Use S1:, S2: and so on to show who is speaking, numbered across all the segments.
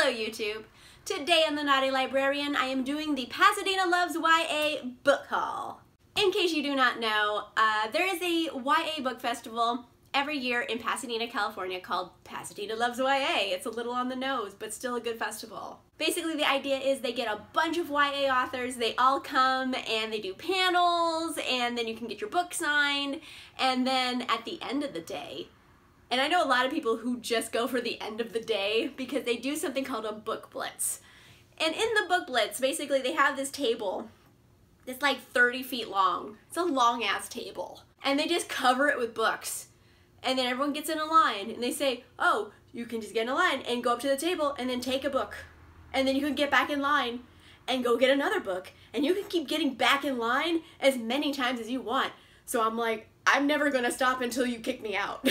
S1: Hello YouTube! Today on the Naughty Librarian I am doing the Pasadena Loves YA book haul. In case you do not know, there is a YA book festival every year in Pasadena, California called Pasadena Loves YA. It's a little on the nose, but still a good festival. Basically the idea is they get a bunch of YA authors, they all come and they do panels, and then you can get your book signed, and then at the end of the day, and I know a lot of people who just go for the end of the day because they do something called a book blitz. And in the book blitz, basically they have this table that's like 30 feet long. It's a long ass table. And they just cover it with books. And then everyone gets in a line and they say, oh, you can just get in a line and go up to the table and then take a book. And then you can get back in line and go get another book. And you can keep getting back in line as many times as you want. So I'm like, I'm never gonna stop until you kick me out,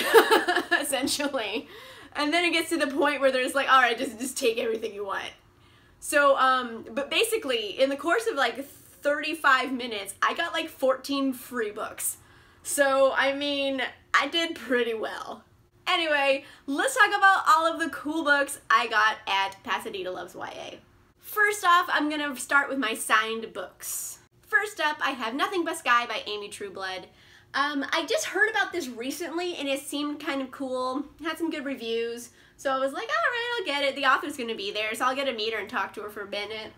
S1: essentially. And then it gets to the point where they're just like, all right, just take everything you want. So, but basically, in the course of like 35 minutes, I got like 14 free books. So, I mean, I did pretty well. Anyway, let's talk about all of the cool books I got at Pasadena Loves YA. First off, I'm gonna start with my signed books. First up, I have Nothing But Sky by Amy Trueblood. I just heard about this recently and it seemed kind of cool. It had some good reviews. So I was like, alright, I'll get it. The author's gonna be there, so I'll get to meet her and talk to her for a minute.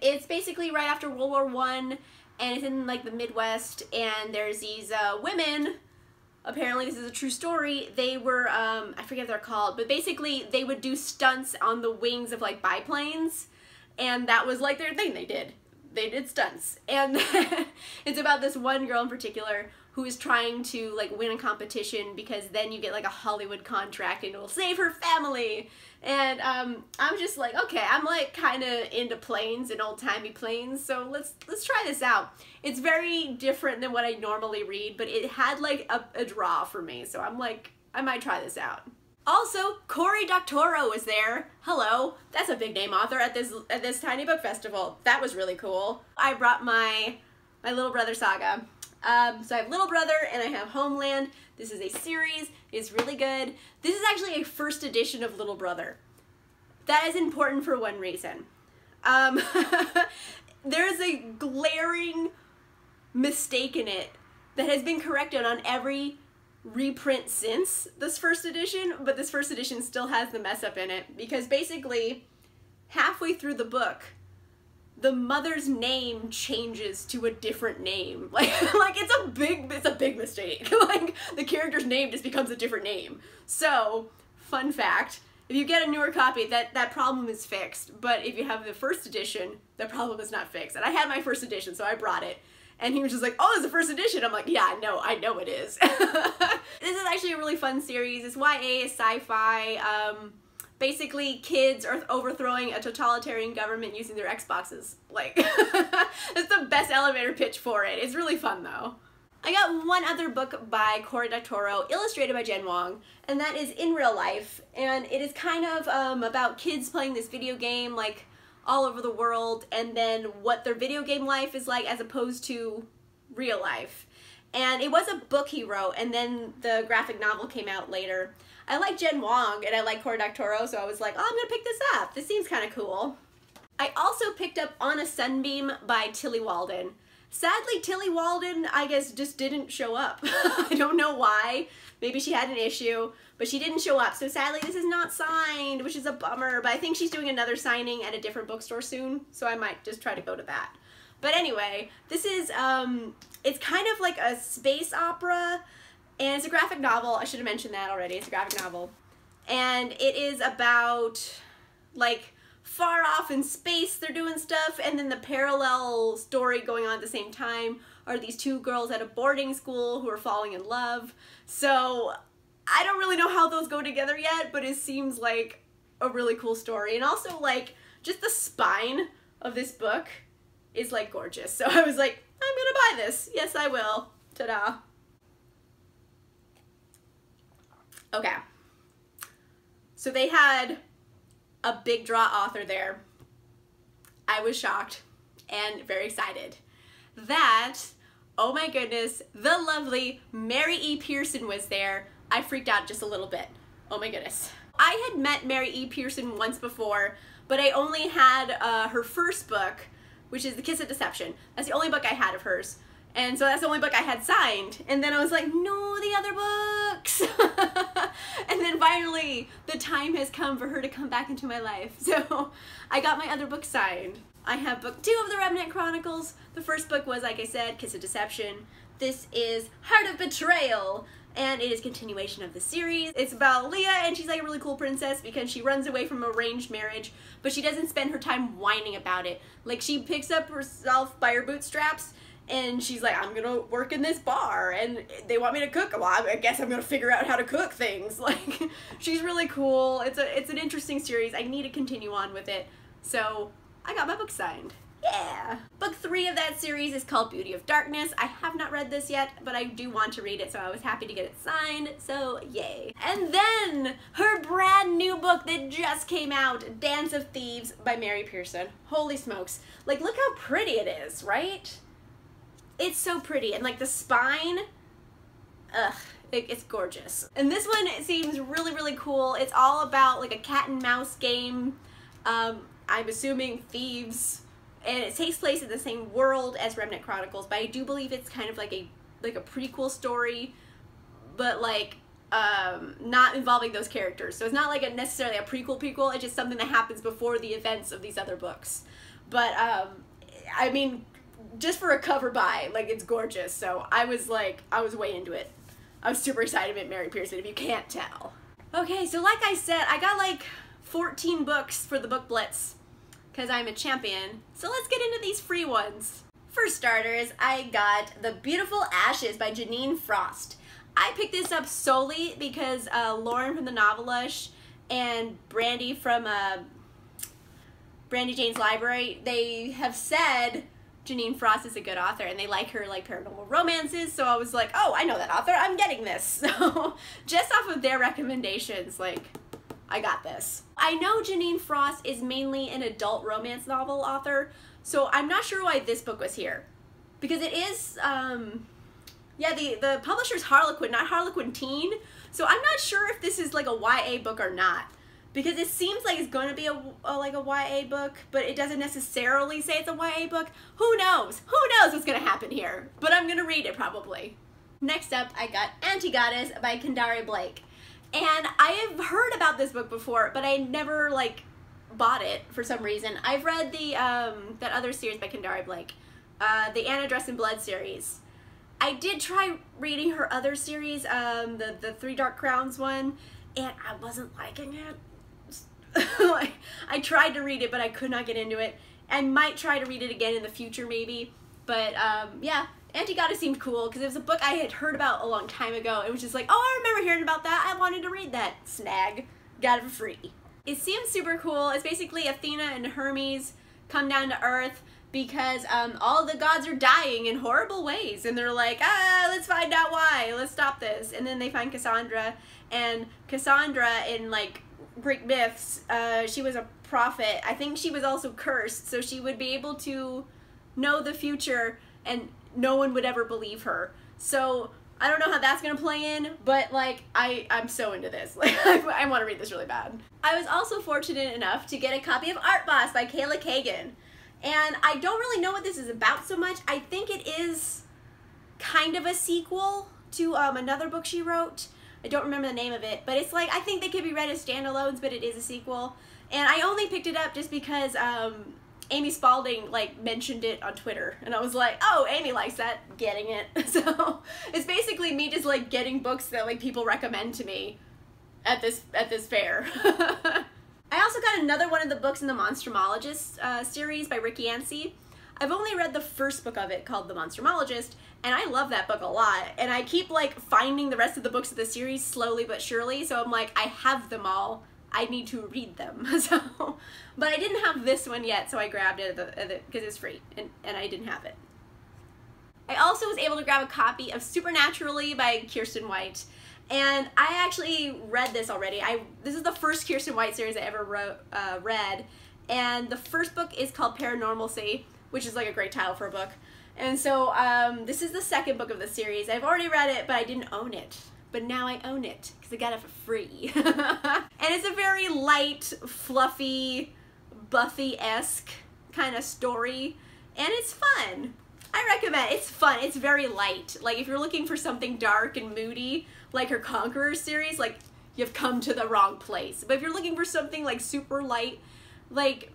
S1: It's basically right after World War I, and it's in like the Midwest, and there's these women, apparently this is a true story, they were, I forget what they're called, but basically they would do stunts on the wings of like biplanes, and that was like their thing they did. They did stunts, and it's about this one girl in particular who is trying to like win a competition because then you get like a Hollywood contract and it will save her family. And I'm just like, okay, I'm like kind of into planes and old-timey planes, so let's try this out. It's very different than what I normally read, but it had like a draw for me, so I'm like, I might try this out. Also, Cory Doctorow was there. Hello, that's a big name author at this tiny book festival. That was really cool. I brought my Little Brother saga. So I have Little Brother and I have Homeland. This is a series. It's really good. This is actually a first edition of Little Brother. That is important for one reason. There's a glaring mistake in it that has been corrected on every reprint since this first edition, but this first edition still has the mess up in it because basically halfway through the book the mother's name changes to a different name. Like it's a big mistake. Like the character's name just becomes a different name. So, fun fact, if you get a newer copy, that problem is fixed, but if you have the first edition, the problem is not fixed. And I had my first edition, so I brought it. And he was just like, oh, it's the first edition. I'm like, yeah, I know it is. This is actually a really fun series. It's YA, sci-fi. Basically, kids are overthrowing a totalitarian government using their Xboxes. Like, it's the best elevator pitch for it. It's really fun, though. I got one other book by Cory Doctorow, illustrated by Jen Wong, and that is In Real Life. And it is kind of about kids playing this video game, like, all over the world, and then what their video game life is like as opposed to real life. And it was a book he wrote, and then the graphic novel came out later. I like Jen Wong and I like Cory Doctorow, so I was like, oh, I'm gonna pick this up. This seems kind of cool. I also picked up On a Sunbeam by Tilly Walden. Sadly, Tilly Walden, I guess, just didn't show up. I don't know why. Maybe she had an issue, but she didn't show up. So sadly, this is not signed, which is a bummer, but I think she's doing another signing at a different bookstore soon, so I might just try to go to that. But anyway, this is, it's kind of like a space opera, and it's a graphic novel. I should have mentioned that already. It's a graphic novel. And it is about, like, far off in space they're doing stuff, and then the parallel story going on at the same time are these two girls at a boarding school who are falling in love. So I don't really know how those go together yet, but it seems like a really cool story. And also, like, just the spine of this book is, like, gorgeous. So I was like, I'm gonna buy this. Yes, I will. Ta-da. Okay. So they had a big draw author there. I was shocked and very excited that, oh my goodness, the lovely Mary E. Pearson was there. I freaked out just a little bit. Oh my goodness. I had met Mary E. Pearson once before, but I only had her first book, which is The Kiss of Deception. That's the only book I had of hers. And so that's the only book I had signed. And then I was like, no, the other books. And then finally, the time has come for her to come back into my life. So I got my other book signed. I have book 2 of the Remnant Chronicles. The first book was, like I said, Kiss of Deception. This is Heart of Betrayal. And it is a continuation of the series. It's about Leah, and she's like a really cool princess because she runs away from arranged marriage, but she doesn't spend her time whining about it. Like, she picks up herself by her bootstraps, and she's like, I'm gonna work in this bar, and they want me to cook. Well, I guess I'm gonna figure out how to cook things. Like, she's really cool. It's an interesting series. I need to continue on with it. So I got my book signed. Yeah! Book 3 of that series is called Beauty of Darkness. I have not read this yet, but I do want to read it, so I was happy to get it signed, so yay. And then, her brand new book that just came out, Dance of Thieves by Mary Pearson. Holy smokes. Like, look how pretty it is, right? It's so pretty, and like the spine, ugh, it's gorgeous. And this one, it seems really, really cool. It's all about like a cat and mouse game. I'm assuming thieves. And it takes place in the same world as Remnant Chronicles, but I do believe it's kind of like a prequel story, but like not involving those characters. So it's not like necessarily a prequel, it's just something that happens before the events of these other books. But I mean, just for a cover buy, like, it's gorgeous. So I was way into it. I was super excited about Mary Pearson, if you can't tell. Okay, so like I said, I got like 14 books for the Book Blitz, because I'm a champion. So let's get into these free ones. For starters, I got The Beautiful Ashes by Janine Frost. I picked this up solely because Lauren from the Novelish and Brandy from Brandy Jane's Library, they have said Janine Frost is a good author and they like her like paranormal romances, so I was like, oh, I know that author, I'm getting this. So just off of their recommendations, like, I got this. I know Janine Frost is mainly an adult romance novel author, so I'm not sure why this book was here. Because it is, yeah, the publisher's Harlequin, not Harlequin Teen, so I'm not sure if this is like a YA book or not. Because it seems like it's going to be like a YA book, but it doesn't necessarily say it's a YA book. Who knows? Who knows what's going to happen here? But I'm going to read it probably. Next up, I got Anti-Goddess by Kendare Blake. And I have heard about this book before, but I never, like, bought it for some reason. I've read the, that other series by Kendare Blake, the Anna Dressed in Blood series. I did try reading her other series, the Three Dark Crowns one, and I wasn't liking it. I tried to read it, but I could not get into it. I might try to read it again in the future, maybe. But, yeah. Anti-Goddess seemed cool because it was a book I had heard about a long time ago. It was just like, oh, I remember hearing about that. I wanted to read that. Snag. Got it for free. It seems super cool. It's basically Athena and Hermes come down to Earth because all the gods are dying in horrible ways. And they're like, let's find out why. Let's stop this. And then they find Cassandra. And Cassandra, in like Greek myths, she was a prophet. I think she was also cursed. So she would be able to know the future and no one would ever believe her. So I don't know how that's gonna play in, but like I'm so into this. Like I want to read this really bad. I was also fortunate enough to get a copy of Art Boss by Kayla Kagan, and I don't really know what this is about so much. I think it is kind of a sequel to another book she wrote. I don't remember the name of it, but it's like, I think they could be read as standalones, but it is a sequel. And I only picked it up just because Amy Spalding like mentioned it on Twitter, and I was like, oh, Amy likes that, getting it. So it's basically me just like getting books that like people recommend to me at this fair. I also got another one of the books in the Monstrumologist series by Rick Yancey. I've only read the first book of it, called The Monstrumologist, and I love that book a lot. And I keep like finding the rest of the books of the series slowly but surely, so I'm like, I have them all. I need to read them. So, but I didn't have this one yet, so I grabbed it because it's free, and I didn't have it. I also was able to grab a copy of Supernaturally by Kirsten White, and I actually read this already. This is the first Kirsten White series I ever read, and the first book is called Paranormalcy, which is like a great title for a book. And so this is the second book of the series. I've already read it, but I didn't own it. but now I own it because I got it for free. And it's a very light, fluffy, Buffy-esque kind of story, and it's fun. I recommend it. It's fun. It's very light. Like, if you're looking for something dark and moody, like her Conqueror series, like, you've come to the wrong place. But if you're looking for something, like, super light, like,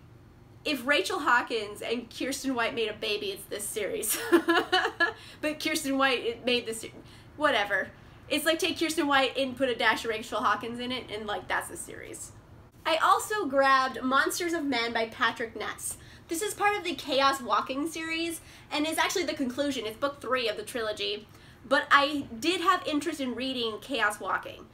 S1: if Rachel Hawkins and Kirsten White made a baby, it's this series. But Kirsten White made this, whatever. It's like, take Kirsten White and put a dash of Rachel Hawkins in it, and, like, that's the series. I also grabbed Monsters of Men by Patrick Ness. This is part of the Chaos Walking series, and is actually the conclusion. It's book 3 of the trilogy. But I did have interest in reading Chaos Walking.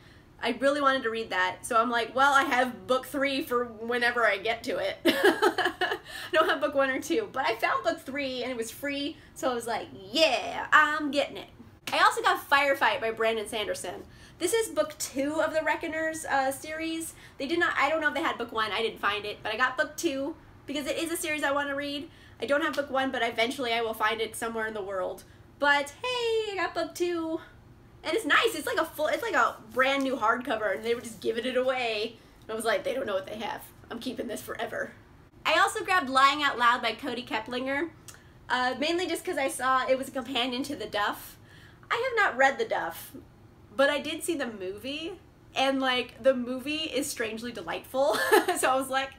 S1: I really wanted to read that, so I'm like, well, I have book 3 for whenever I get to it. I don't have book 1 or 2, but I found book 3 and it was free, so I was like, yeah, I'm getting it. I also got Firefight by Brandon Sanderson. This is book 2 of the Reckoners series. They did not, I don't know if they had book 1, I didn't find it, but I got book 2 because it is a series I want to read. I don't have book 1, but eventually I will find it somewhere in the world. But hey, I got book 2. And it's nice. It's like a brand new hardcover, and they were just giving it away. And I was like, they don't know what they have. I'm keeping this forever. I also grabbed Lying Out Loud by Cody Keplinger, mainly just because I saw it was a companion to The Duff. I have not read The Duff, but I did see the movie, and like the movie is strangely delightful. So I was like,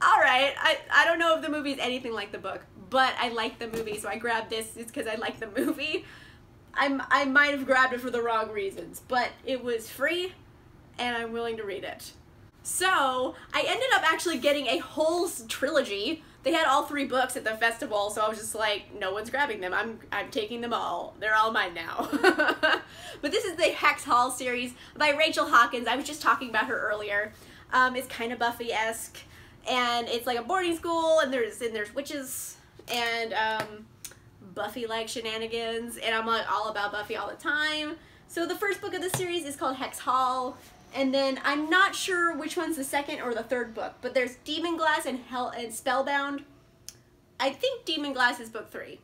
S1: all right, I don't know if the movie is anything like the book, but I like the movie, so I grabbed this just because I like the movie. I might have grabbed it for the wrong reasons, but it was free, and I'm willing to read it. So, I ended up actually getting a whole trilogy. They had all 3 books at the festival, so I was just like, no one's grabbing them. I'm taking them all. They're all mine now. But this is the Hex Hall series by Rachel Hawkins. I was just talking about her earlier. It's kind of Buffy-esque, and it's like a boarding school, and there's witches, and Buffy-like shenanigans, and I'm like all about Buffy all the time. So the first book of the series is called Hex Hall, and then I'm not sure which one's the second or the third book, but there's Demon Glass and Spellbound. I think Demon Glass is book 3.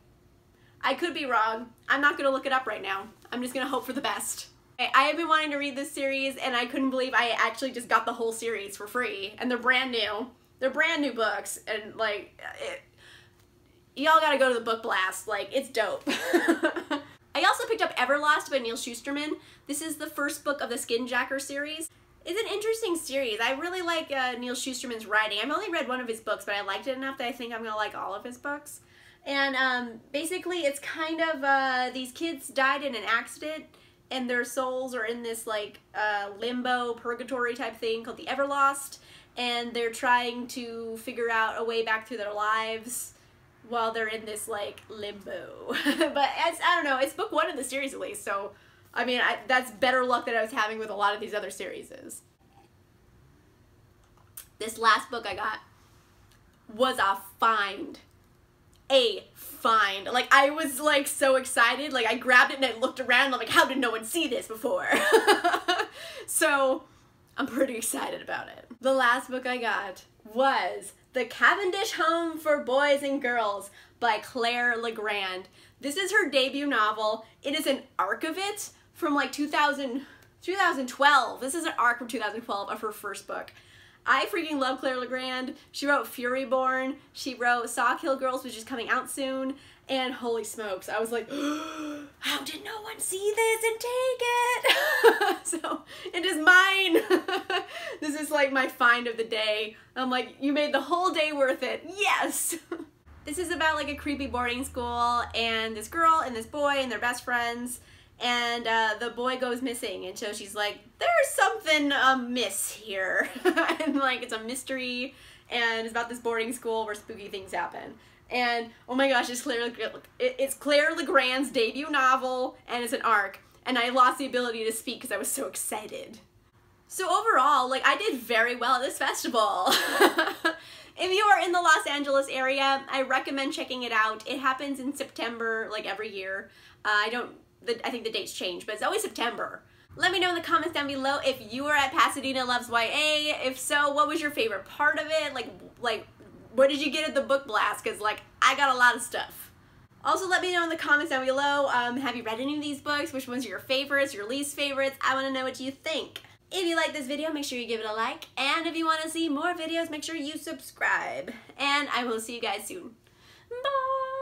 S1: I could be wrong. I'm not going to look it up right now. I'm just going to hope for the best. I have been wanting to read this series, and I couldn't believe I actually just got the whole series for free, and they're brand new. They're brand new books, and like, y'all gotta go to the book blast. Like, it's dope. I also picked up Everlost by Neal Shusterman. This is the first book of the Skinjacker series. It's an interesting series. I really like Neal Shusterman's writing. I've only read one of his books, but I liked it enough that I think I'm gonna like all of his books. And basically it's kind of, these kids died in an accident, and their souls are in this like limbo purgatory type thing called the Everlost, and they're trying to figure out a way back through their lives while they're in this like limbo. But I don't know, it's book 1 of the series at least, so I mean that's better luck than I was having with a lot of these other series. This last book I got was a find. Like, I was like so excited, like I grabbed it and I looked around and I'm like, how did no one see this before? So I'm pretty excited about it. The last book I got was The Cavendish Home for Boys and Girls by Claire Legrand. This is her debut novel. It is an arc of it from like 2012. This is an arc from 2012 of her first book. I freaking love Claire Legrand. She wrote Furyborn. She wrote Sawkill Girls, which is coming out soon. And holy smokes, I was like, how did no one see this and take it? So it is mine. This is like my find of the day. I'm like, you made the whole day worth it. Yes. This is about like a creepy boarding school and this girl and this boy and they're best friends. And the boy goes missing, and so she's like, there's something amiss here. And like, it's a mystery, and it's about this boarding school where spooky things happen. And oh my gosh, it's Claire Legrand's debut novel, and it's an arc. And I lost the ability to speak because I was so excited. So overall, like, I did very well at this festival. If you are in the Los Angeles area, I recommend checking it out. It happens in September, like every year. I think the dates change, but it's always September. Let me know in the comments down below if you were at Pasadena Loves YA. If so, what was your favorite part of it? Like what did you get at the book blast? Because like, I got a lot of stuff. Also, let me know in the comments down below, have you read any of these books? Which ones are your favorites, your least favorites? I want to know what you think. If you like this video, make sure you give it a like. And if you want to see more videos, make sure you subscribe. And I will see you guys soon. Bye!